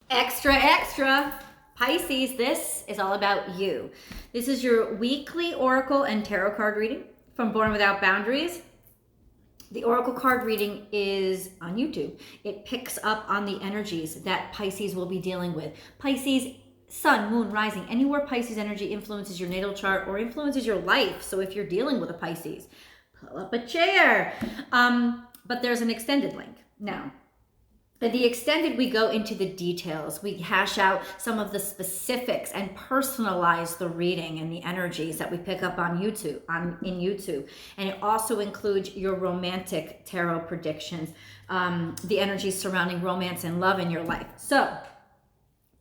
Extra, extra. Pisces, this is all about you. This is your weekly oracle and tarot card reading from Born Without Boundaries. The oracle card reading is on YouTube. It picks up on the energies that Pisces will be dealing with. Pisces, sun, moon, rising, anywhere Pisces energy influences your natal chart or influences your life. So if you're dealing with a Pisces, pull up a chair. But there's an extended link. Now, in the extended, we go into the details. We hash out some of the specifics and personalize the reading and the energies that we pick up on YouTube, in YouTube. And it also includes your romantic tarot predictions, the energies surrounding romance and love in your life. So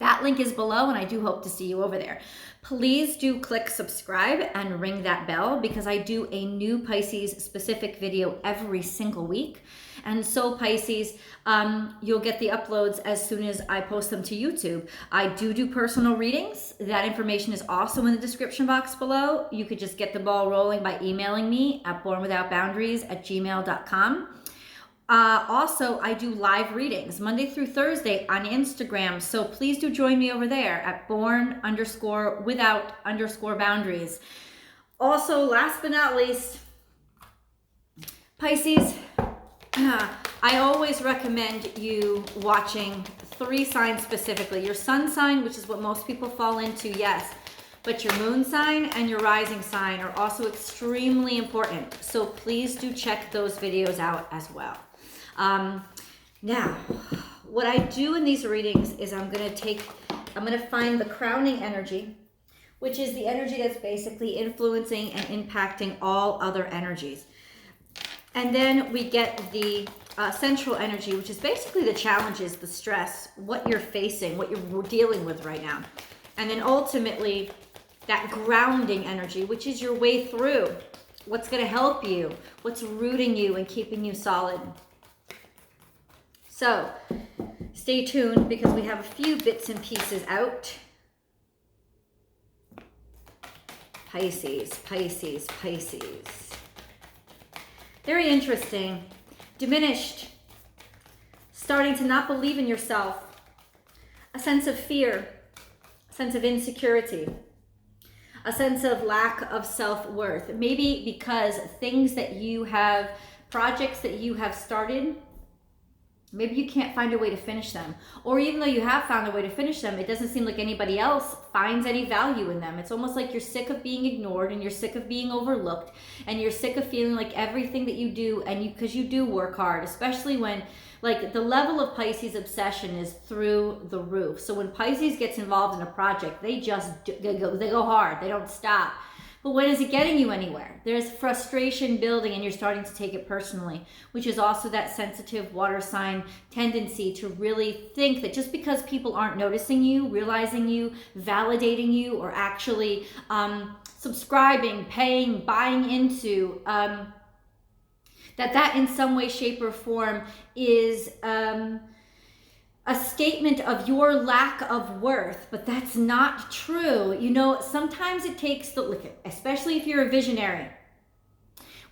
that link is below, and I do hope to see you over there. Please do click subscribe and ring that bell because I do a new Pisces specific video every single week. And so Pisces, you'll get the uploads as soon as I post them to YouTube. I do personal readings. That information is also in the description box below. You could just get the ball rolling by emailing me at bornwithoutboundaries@gmail.com. Also, I do live readings Monday through Thursday on Instagram. So please do join me over there at born_without_boundaries. Also, last but not least, Pisces, I always recommend you watching 3 signs specifically. Your sun sign, which is what most people fall into, yes. But your moon sign and your rising sign are also extremely important. So please do check those videos out as well. Now, what I do in these readings is I'm going to find the crowning energy, which is the energy that's basically influencing and impacting all other energies. And then we get the central energy, which is basically the challenges, the stress, what you're facing, what you're dealing with right now. And then ultimately, that grounding energy, which is your way through, what's going to help you, what's rooting you and keeping you solid. So stay tuned because we have a few bits and pieces out. Pisces, Pisces, Pisces. Very interesting. Diminished. Starting to not believe in yourself. A sense of fear. A sense of insecurity. A sense of lack of self-worth. Maybe because things that you have, projects that you have started, maybe you can't find a way to finish them. Or even though you have found a way to finish them, it doesn't seem like anybody else finds any value in them. It's almost like you're sick of being ignored and you're sick of being overlooked and you're sick of feeling like everything that you do, and because you do work hard, especially when like the level of Pisces obsession is through the roof. So when Pisces gets involved in a project, they go hard. They don't stop. But when is it getting you anywhere? There's frustration building and you're starting to take it personally, which is also that sensitive water sign tendency to really think that just because people aren't noticing you, realizing you, validating you, or actually subscribing, paying, buying into, that in some way, shape, or form is a statement of your lack of worth, but that's not true. You know, sometimes it takes especially if you're a visionary,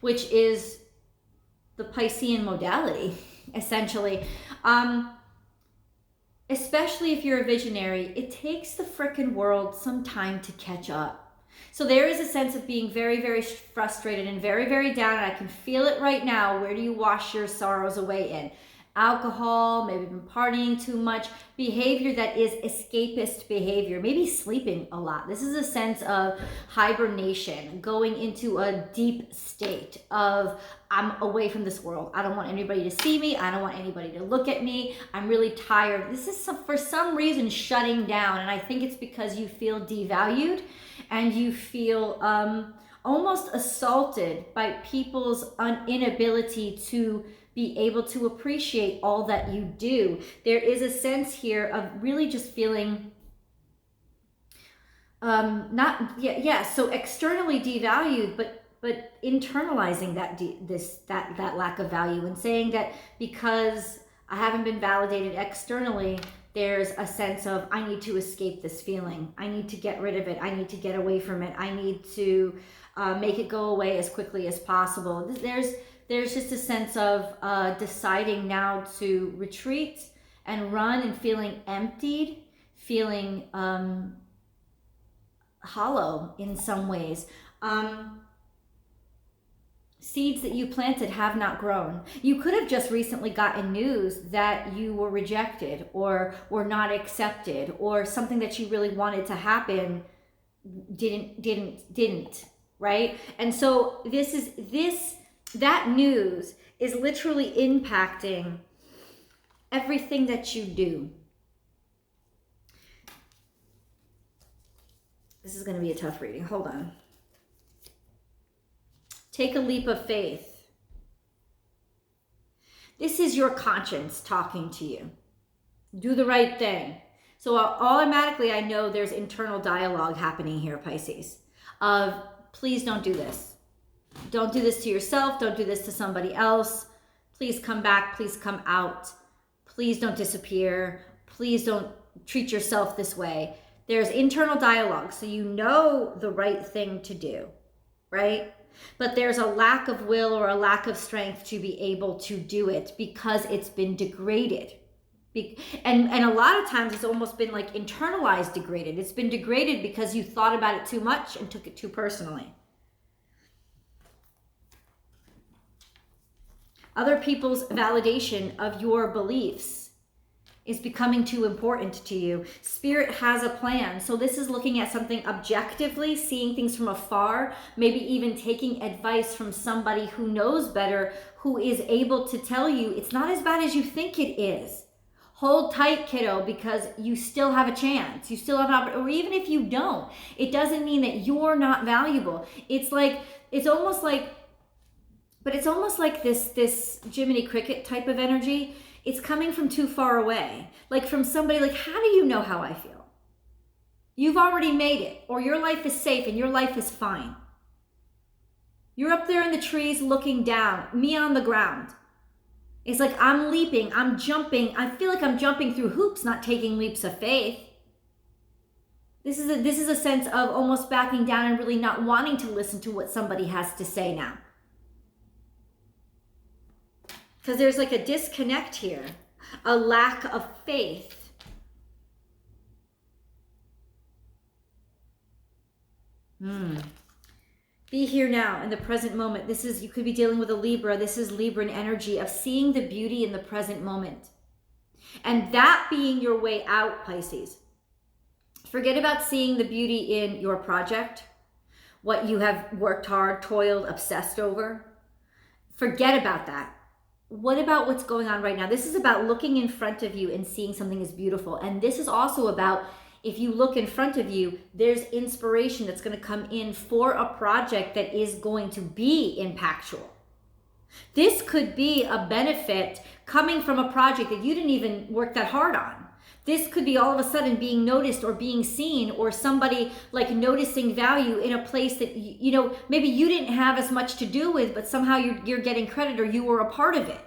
which is the Piscean modality, essentially. Especially if you're a visionary, it takes the frickin' world some time to catch up. So there is a sense of being very, very frustrated and very, very down, and I can feel it right now. Where do you wash your sorrows away in? Alcohol, maybe been partying too much, behavior that is escapist behavior, maybe sleeping a lot. This is a sense of hibernation, going into a deep state of I'm away from this world. I don't want anybody to see me. I don't want anybody to look at me. I'm really tired. This is for some reason shutting down, and I think it's because you feel devalued and you feel almost assaulted by people's inability to be able to appreciate all that you do. There is a sense here of really just feeling so externally devalued, but internalizing that lack of value and saying that because I haven't been validated externally, there's a sense of I need to escape this feeling. I need to get rid of it. I need to get away from it. I need to make it go away as quickly as possible. There's just a sense of deciding now to retreat and run and feeling emptied, feeling hollow in some ways. Seeds that you planted have not grown. You could have just recently gotten news that you were rejected or were not accepted, or something that you really wanted to happen didn't, right? And so that news is literally impacting everything that you do. This is going to be a tough reading. Hold on. Take a leap of faith. This is your conscience talking to you. Do the right thing. So automatically I know there's internal dialogue happening here, Pisces, of please don't do this. Don't do this to yourself. Don't do this to somebody else. Please come back. Please come out. Please don't disappear. Please don't treat yourself this way. There's internal dialogue, so you know the right thing to do, right? But there's a lack of will or a lack of strength to be able to do it because it's been degraded. And a lot of times it's almost been like internalized degraded. It's been degraded because you thought about it too much and took it too personally. Other people's validation of your beliefs is becoming too important to you. Spirit has a plan. So this is looking at something objectively, seeing things from afar, maybe even taking advice from somebody who knows better, who is able to tell you it's not as bad as you think it is. Hold tight, kiddo, because you still have a chance. You still have an opportunity, or even if you don't, it doesn't mean that you're not valuable. It's almost like this Jiminy Cricket type of energy. It's coming from too far away, like from somebody like, how do you know how I feel? You've already made it, or your life is safe and your life is fine. You're up there in the trees looking down, me on the ground. It's like I'm leaping, I'm jumping. I feel like I'm jumping through hoops, not taking leaps of faith. This is a sense of almost backing down and really not wanting to listen to what somebody has to say now. Because there's like a disconnect here, a lack of faith. Be here now in the present moment. You could be dealing with a Libra. This is Libran energy of seeing the beauty in the present moment. And that being your way out, Pisces. Forget about seeing the beauty in your project, what you have worked hard, toiled, obsessed over. Forget about that. What about what's going on right now? This is about looking in front of you and seeing something as beautiful. And this is also about, if you look in front of you, there's inspiration that's going to come in for a project that is going to be impactful. This could be a benefit coming from a project that you didn't even work that hard on. This could be all of a sudden being noticed or being seen, or somebody like noticing value in a place that, you know, maybe you didn't have as much to do with, but somehow you're getting credit or you were a part of it.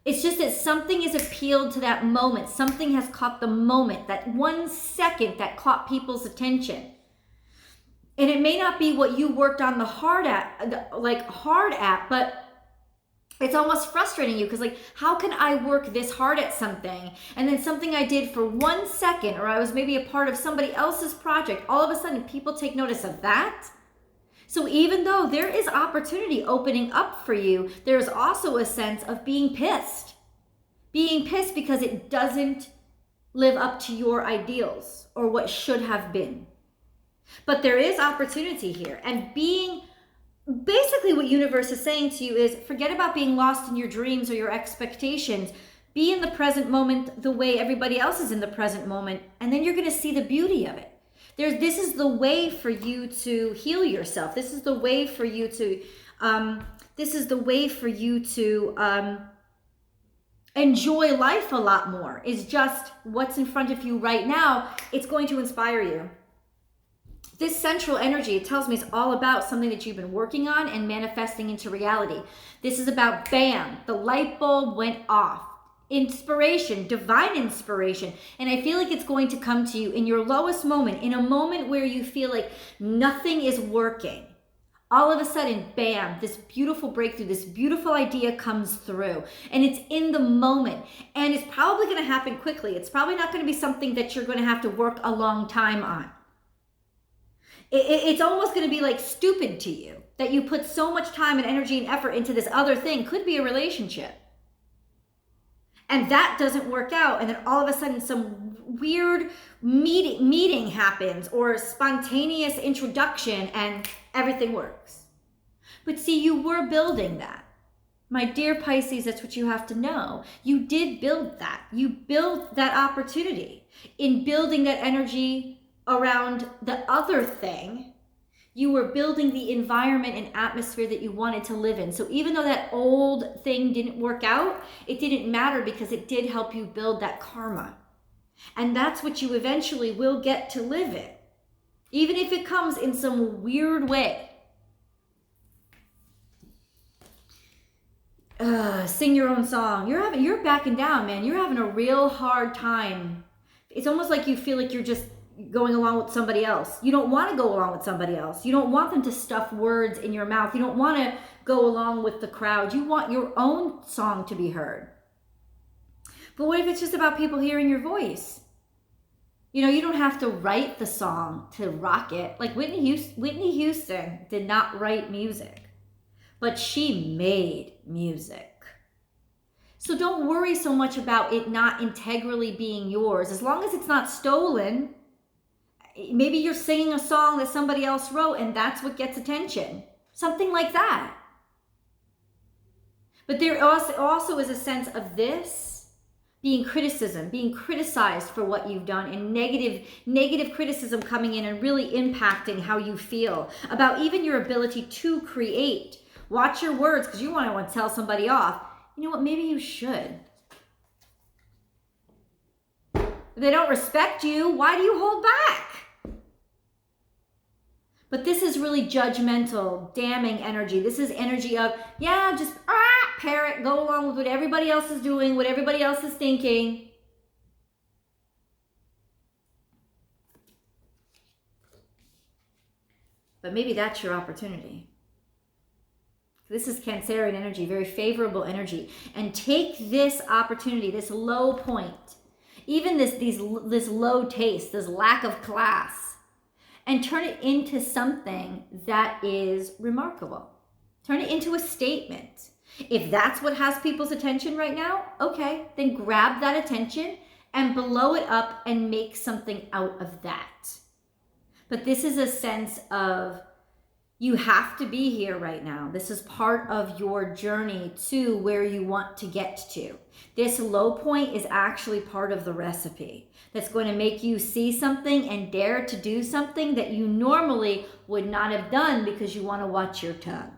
It's just that something is appealed to that moment. Something has caught the moment, that 1 second that caught people's attention. And it may not be what you worked on hard at, but it's almost frustrating you because, like, how can I work this hard at something and then something I did for 1 second, or I was maybe a part of somebody else's project, all of a sudden people take notice of that? So even though there is opportunity opening up for you, there's also a sense of being pissed. Being pissed because it doesn't live up to your ideals or what should have been. But there is opportunity here, and basically what universe is saying to you is forget about being lost in your dreams or your expectations. Be in the present moment the way everybody else is in the present moment, and then you're going to see the beauty of it. This is the way for you to heal yourself. This is the way for you to enjoy life a lot more. Is just what's in front of you right now. It's going to inspire you. This central energy, it tells me, is all about something that you've been working on and manifesting into reality. This is about, bam, the light bulb went off. Inspiration, divine inspiration. And I feel like it's going to come to you in your lowest moment, in a moment where you feel like nothing is working. All of a sudden, bam, this beautiful breakthrough, this beautiful idea comes through, and it's in the moment, and it's probably going to happen quickly. It's probably not going to be something that you're going to have to work a long time on. It's almost going to be like stupid to you that you put so much time and energy and effort into this other thing. Could be a relationship. And that doesn't work out. And then all of a sudden some weird meeting happens or a spontaneous introduction and everything works. But see, you were building that. My dear Pisces, that's what you have to know. You did build that. You built that opportunity. In building that energy around the other thing, you were building the environment and atmosphere that you wanted to live in. So even though that old thing didn't work out, it didn't matter because it did help you build that karma. And that's what you eventually will get to live in, even if it comes in some weird way. Sing your own song. You're backing down, man. You're having a real hard time. It's almost like you feel like you're just going along with somebody else. You don't want to go along with somebody else. You don't want them to stuff words in your mouth. You don't want to go along with the crowd. You want your own song to be heard. But what if it's just about people hearing your voice? You know, you don't have to write the song to rock it. Like Whitney Houston did not write music, but she made music. So don't worry so much about it not integrally being yours. As long as it's not stolen. Maybe you're singing a song that somebody else wrote and that's what gets attention. Something like that. But there also is a sense of this being criticism, being criticized for what you've done, and negative criticism coming in and really impacting how you feel about even your ability to create. Watch your words because you want to tell somebody off. You know what? Maybe you should. If they don't respect you, why do you hold back? But this is really judgmental, damning energy. This is energy of, yeah, just parrot, go along with what everybody else is doing, what everybody else is thinking. But maybe that's your opportunity. This is Cancerian energy, very favorable energy. And take this opportunity, this low point, even this low taste, this lack of class, and turn it into something that is remarkable. Turn it into a statement. If that's what has people's attention right now, okay, then grab that attention and blow it up and make something out of that. But this is a sense of you have to be here right now. This is part of your journey to where you want to get to. This low point is actually part of the recipe that's going to make you see something and dare to do something that you normally would not have done because you want to watch your tongue.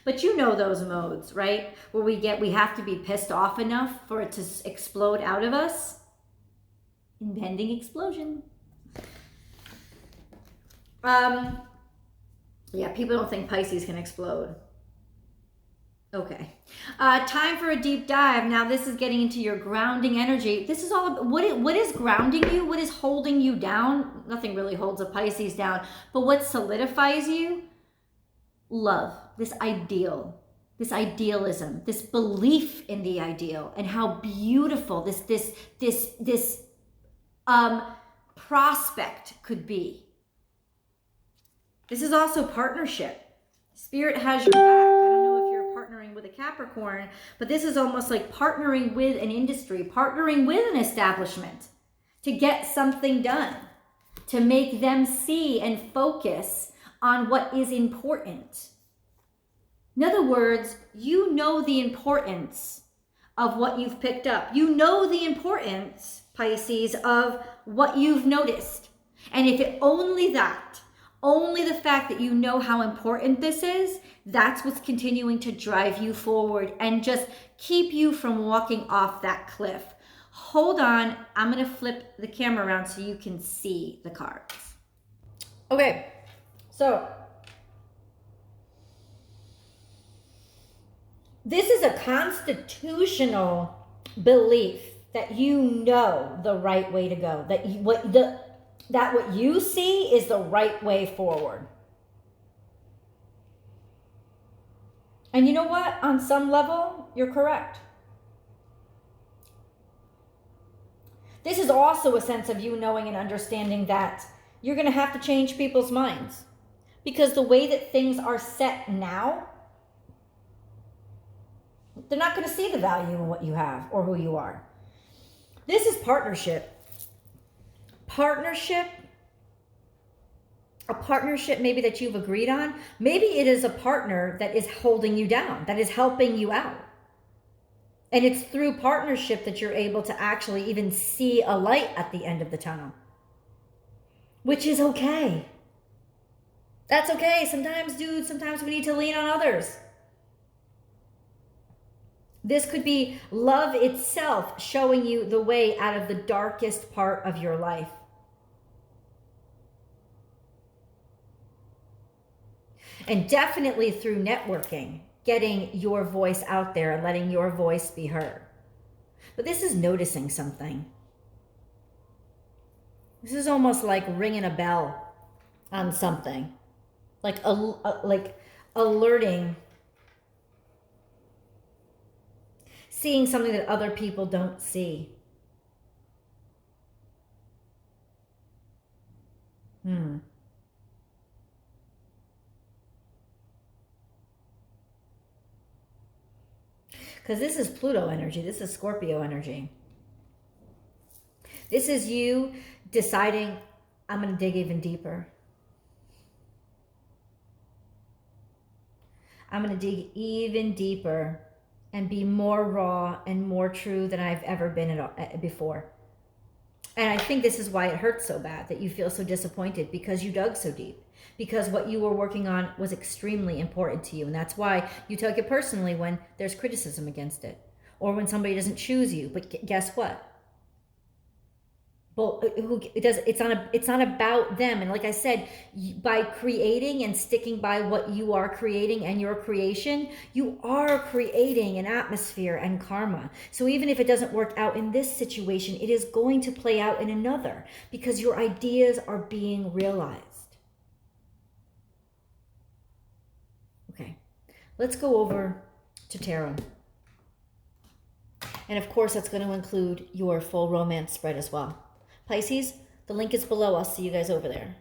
But you know those modes, right? Where we have to be pissed off enough for it to explode out of us. Impending explosion. Yeah, people don't think Pisces can explode. Okay. Time for a deep dive. Now this is getting into your grounding energy. This is all about what is grounding you, what is holding you down. Nothing really holds a Pisces down, but what solidifies you? Love, this ideal, this idealism, this belief in the ideal and how beautiful this prospect could be. This is also partnership. Spirit has your back. I don't know if you're partnering with a Capricorn, but this is almost like partnering with an industry, partnering with an establishment to get something done, to make them see and focus on what is important. In other words, you know the importance of what you've picked up. You know the importance, Pisces, of what you've noticed. And if it only that, only the fact that you know how important this is, that's what's continuing to drive you forward and just keep you from walking off that cliff. Hold on, I'm going to flip the camera around so you can see the cards. Okay, so this is a constitutional belief that you know the right way to go, that what you see is the right way forward. And you know what? On some level, you're correct. This is also a sense of you knowing and understanding that you're going to have to change people's minds. Because the way that things are set now, they're not going to see the value in what you have or who you are. This is partnership. Partnership, a partnership maybe that you've agreed on. Maybe it is a partner that is holding you down, that is helping you out. And it's through partnership that you're able to actually even see a light at the end of the tunnel, which is okay. That's okay. Sometimes, dude, sometimes we need to lean on others. This could be love itself showing you the way out of the darkest part of your life. And definitely through networking, getting your voice out there and letting your voice be heard. But this is noticing something. This is almost like ringing a bell on something. Like alerting, seeing something that other people don't see. Because this is Pluto energy. This is Scorpio energy. This is you deciding, I'm going to dig even deeper. I'm going to dig even deeper and be more raw and more true than I've ever been before. And I think this is why it hurts so bad, that you feel so disappointed, because you dug so deep. Because what you were working on was extremely important to you. And that's why you take it personally when there's criticism against it. Or when somebody doesn't choose you. But guess what? Well, it's not about them. And like I said, by creating and sticking by what you are creating and your creation, you are creating an atmosphere and karma. So even if it doesn't work out in this situation, it is going to play out in another, because your ideas are being realized. Okay, let's go over to tarot. And of course, that's going to include your full romance spread as well. Pisces, the link is below. I'll see you guys over there.